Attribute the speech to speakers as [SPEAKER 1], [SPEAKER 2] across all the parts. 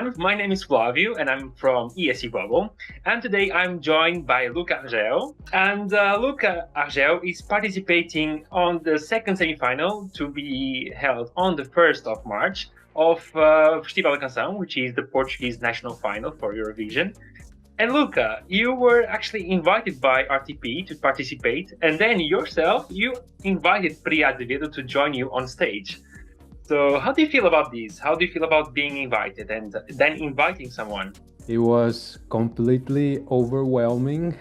[SPEAKER 1] everyone. My name is Flávio and I'm from ESCBubble. And today I'm joined by Luca Argel. And Luca Argel is participating on the second semi-final to be held on the 1st of March of Festival da Canção, which is the Portuguese national final for Eurovision. And Luca, you were actually invited by RTP to participate, and then yourself, you invited Pri Azevedo to join you on stage. So how do you feel about this? How do you feel about being invited and then inviting someone?
[SPEAKER 2] It was completely overwhelming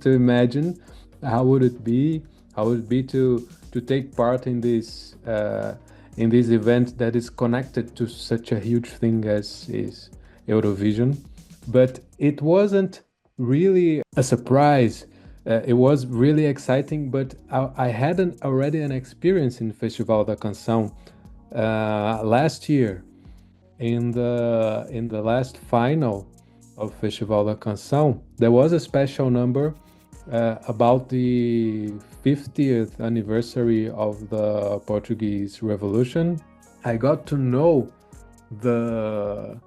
[SPEAKER 2] to imagine how would it be to take part in this event that is connected to such a huge thing as is Eurovision. But it wasn't really a surprise. It was really exciting, but I had already an experience in Festival da Canção last year. In the last final of Festival da Canção, there was a special number about the 50th anniversary of the Portuguese Revolution. I got to know the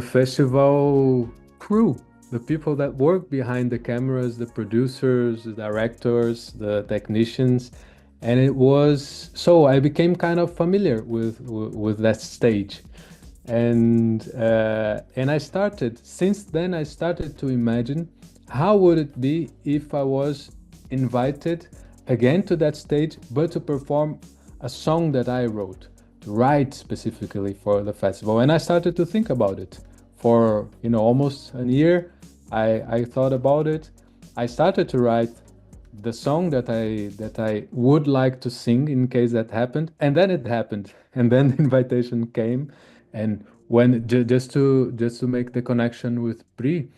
[SPEAKER 2] festival crew, the people that work behind the cameras, the producers, the directors, the technicians, and it was so I became kind of familiar with that stage, and I started since then I started to imagine how would it be if I was invited again to that stage, but to perform a song that I wrote, to write specifically for the festival. And I started to think about it for almost a year. I thought about it. I started to write the song that I would like to sing in case that happened, and then it happened, and then the invitation came. And when just to make the connection with Pri,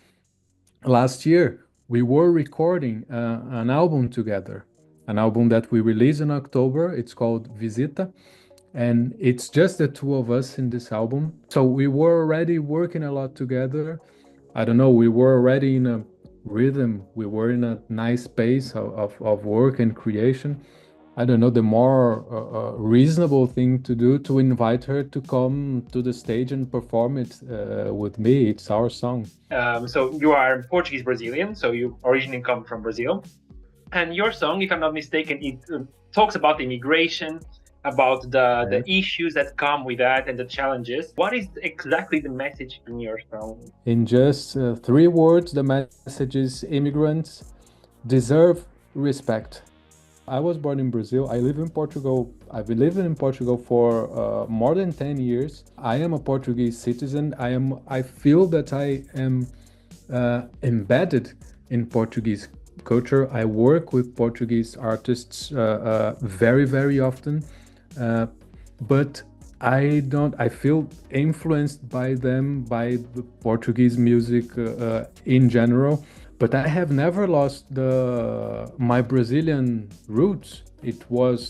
[SPEAKER 2] last year we were recording an album together, an album that we released in October. It's called Visita, and it's just the two of us in this album. So we were already working a lot together. I don't know, we were already in a rhythm, we were in a nice pace of work and creation. I don't know, the more reasonable thing to do to invite her to come to the stage and perform it with me. It's our song.
[SPEAKER 1] So you are Portuguese Brazilian, so you originally come from Brazil. And your song, if I'm not mistaken, it talks about immigration, about the issues that come with that and the challenges. What is exactly the message in your song?
[SPEAKER 2] In just 3 words, the message is: immigrants deserve respect. I was born in Brazil. I live in Portugal. I've been living in Portugal for more than 10 years. I am a Portuguese citizen. I feel that I am embedded in Portuguese culture. I work with Portuguese artists very, very often. But I feel influenced by them, by the Portuguese music in general. But I have never lost my Brazilian roots.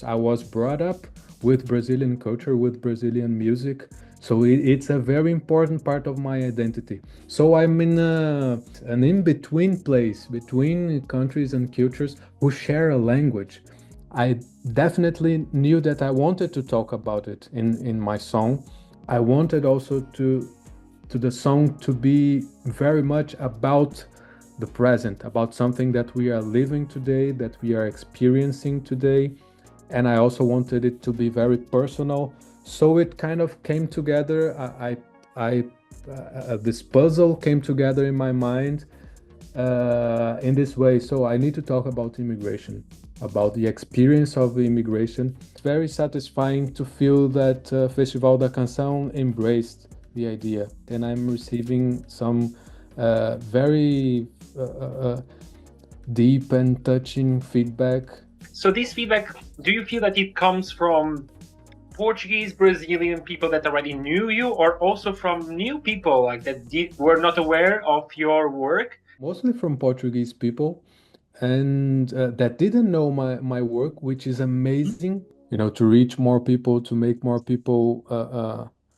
[SPEAKER 2] I was brought up with Brazilian culture, with Brazilian music. So it's a very important part of my identity. So I'm in an in-between place between countries and cultures who share a language. I definitely knew that I wanted to talk about it in my song. I wanted also to the song to be very much about the present, about something that we are living today, that we are experiencing today. And I also wanted it to be very personal. So it kind of came together. This puzzle came together in my mind in this way. So I need to talk about immigration, about the experience of immigration. It's very satisfying to feel that Festival da Canção embraced the idea, and I'm receiving some very deep and touching feedback.
[SPEAKER 1] So this feedback, do you feel that it comes from Portuguese, Brazilian people that already knew you, or also from new people like that were not aware of your work?
[SPEAKER 2] Mostly from Portuguese people, and that didn't know my work, which is amazing, to reach more people, to make more people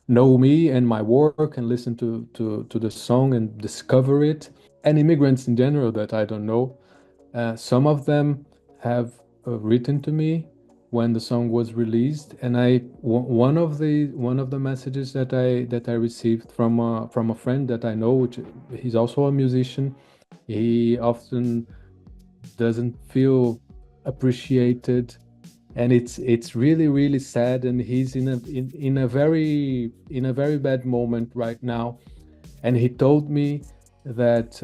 [SPEAKER 2] know me and my work and listen to the song and discover it. And immigrants in general that I don't know, some of them have written to me when the song was released, and one of the messages that I received from a friend that I know, which he's also a musician. He often doesn't feel appreciated, and it's really really sad, and he's in a very bad moment right now. And he told me that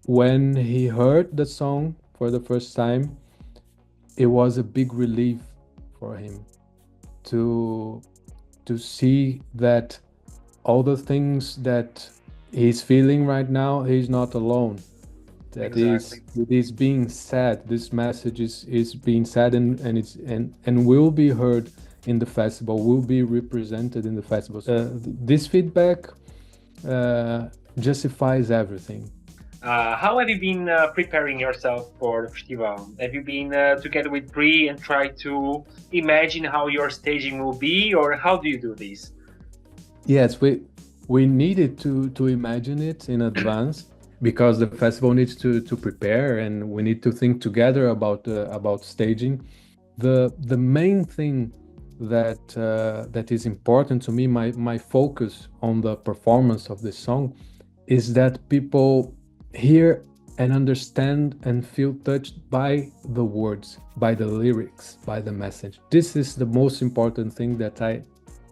[SPEAKER 2] when he heard the song for the first time, it was a big relief for him to see that all the things that he's feeling right now, he's not alone. That
[SPEAKER 1] Exactly.
[SPEAKER 2] it is being said. This message is being said, and will be heard in the festival, will be represented in the festival. This feedback justifies everything.
[SPEAKER 1] How have you been preparing yourself for the festival? Have you been together with Pri and try to imagine how your staging will be, or how do you do this?
[SPEAKER 2] Yes, we needed to imagine it in advance because the festival needs to prepare, and we need to think together about staging. The main thing that is important to me, my focus on the performance of this song, is that people hear and understand and feel touched by the words, by the lyrics, by the message. This is the most important thing that I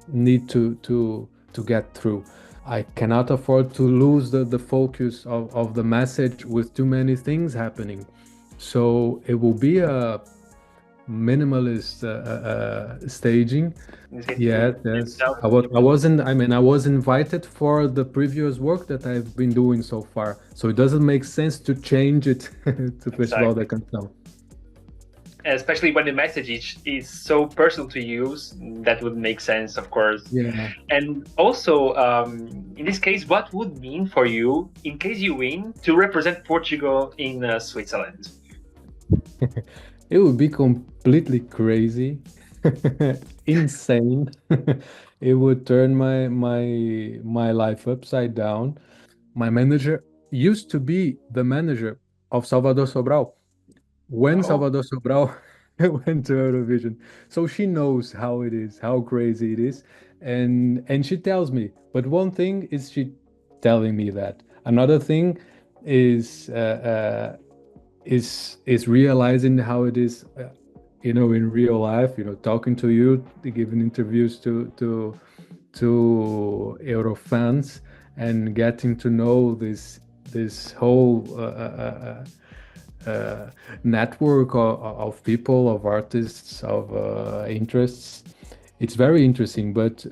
[SPEAKER 2] need to get through. I cannot afford to lose the focus of the message with too many things happening. So it will be a minimalist staging. Yes, yes. I was invited for the previous work that I've been doing so far. So it doesn't make sense to change it to Festival da Canção.
[SPEAKER 1] Especially when the message is so personal to you, that would make sense, of course.
[SPEAKER 2] Yeah.
[SPEAKER 1] And also, in this case, what would mean for you, in case you win, to represent Portugal in Switzerland?
[SPEAKER 2] It would be completely crazy, insane. It would turn my life upside down. My manager used to be the manager of Salvador Sobral when Salvador Sobral went to Eurovision. So she knows how it is, how crazy it is. And she tells me, but one thing is she telling me that. Another thing is realizing how it is, in real life, talking to you, giving interviews to Euro fans, and getting to know this whole network of people, of artists, of interests. It's very interesting, but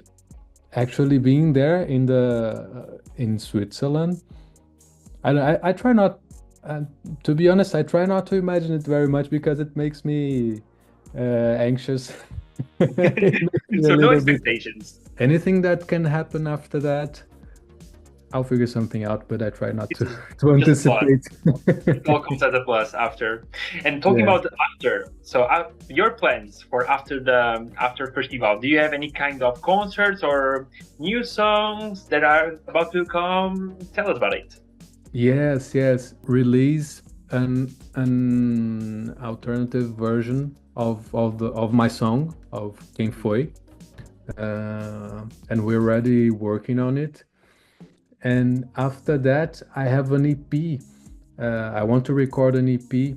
[SPEAKER 2] actually being there in Switzerland, I try not, to be honest, I try not to imagine it very much because it makes me anxious.
[SPEAKER 1] So no expectations.
[SPEAKER 2] Anything that can happen after that, I'll figure something out, but I try not to anticipate.
[SPEAKER 1] It all comes as a plus after. And talking about the after, so your plans for after festival, do you have any kind of concerts or new songs that are about to come? Tell us about it.
[SPEAKER 2] Yes, release an alternative version of my song of Quem foi, and we're already working on it. And after that, I have an EP. I want to record an EP.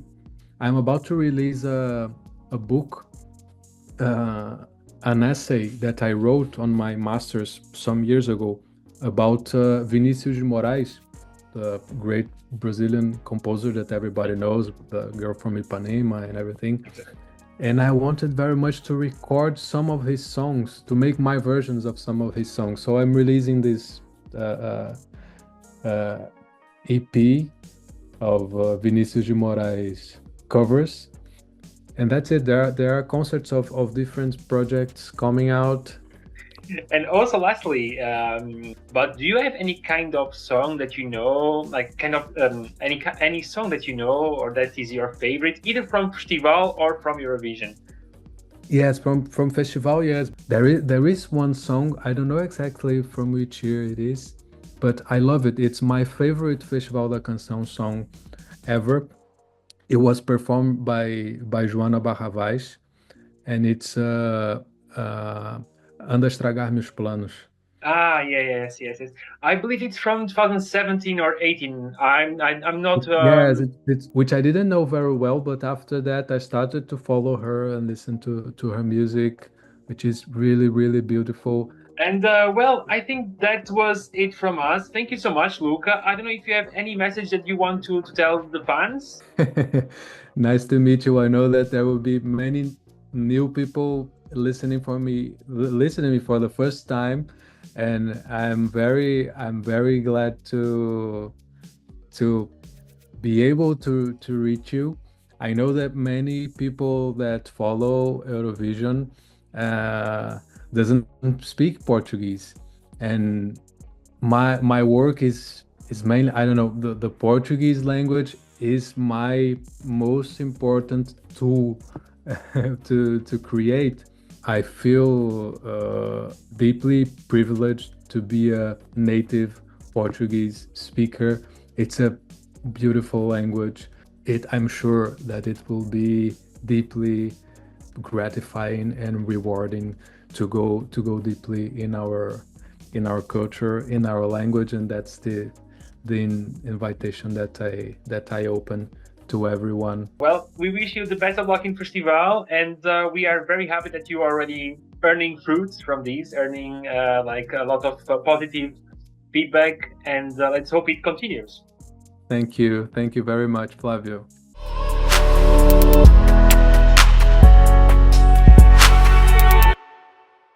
[SPEAKER 2] I'm about to release a book, an essay that I wrote on my master's some years ago about Vinícius de Moraes, the great Brazilian composer that everybody knows, the girl from Ipanema and everything. And I wanted very much to record some of his songs, to make my versions of some of his songs. So I'm releasing this EP of Vinícius de Moraes covers, and that's it. There are concerts of different projects coming out.
[SPEAKER 1] And also, lastly, but do you have any kind of song that you know, like kind of any song that you know or that is your favorite, either from Festival or from Eurovision?
[SPEAKER 2] Yes, from Festival, yes. There is one song, I don't know exactly from which year it is, but I love it. It's my favorite Festival da Canção song ever. It was performed by Joana Barravais, and it's Anda a Estragar Meus Planos.
[SPEAKER 1] Ah, yes. I believe it's from 2017 or 18. I'm not.
[SPEAKER 2] Yes, it's which I didn't know very well, but after that I started to follow her and listen to her music, which is really, really beautiful.
[SPEAKER 1] And well, I think that was it from us. Thank you so much, Luca. I don't know if you have any message that you want to tell the fans.
[SPEAKER 2] Nice to meet you. I know that there will be many new people listening me for the first time, and I'm very glad to be able to reach you. I know that many people that follow Eurovision uh, doesn't speak Portuguese, and my work is mainly, I don't know, the Portuguese language is my most important tool to create. I feel deeply privileged to be a native Portuguese speaker. It's a beautiful language. I'm sure that it will be deeply gratifying and rewarding to go deeply in our culture, in our language, and that's the invitation that I open to everyone.
[SPEAKER 1] Well, we wish you the best of luck in Festival, and we are very happy that you are already earning fruits from these, earning like a lot of positive feedback, and let's hope it continues.
[SPEAKER 2] Thank you very much, Flavio.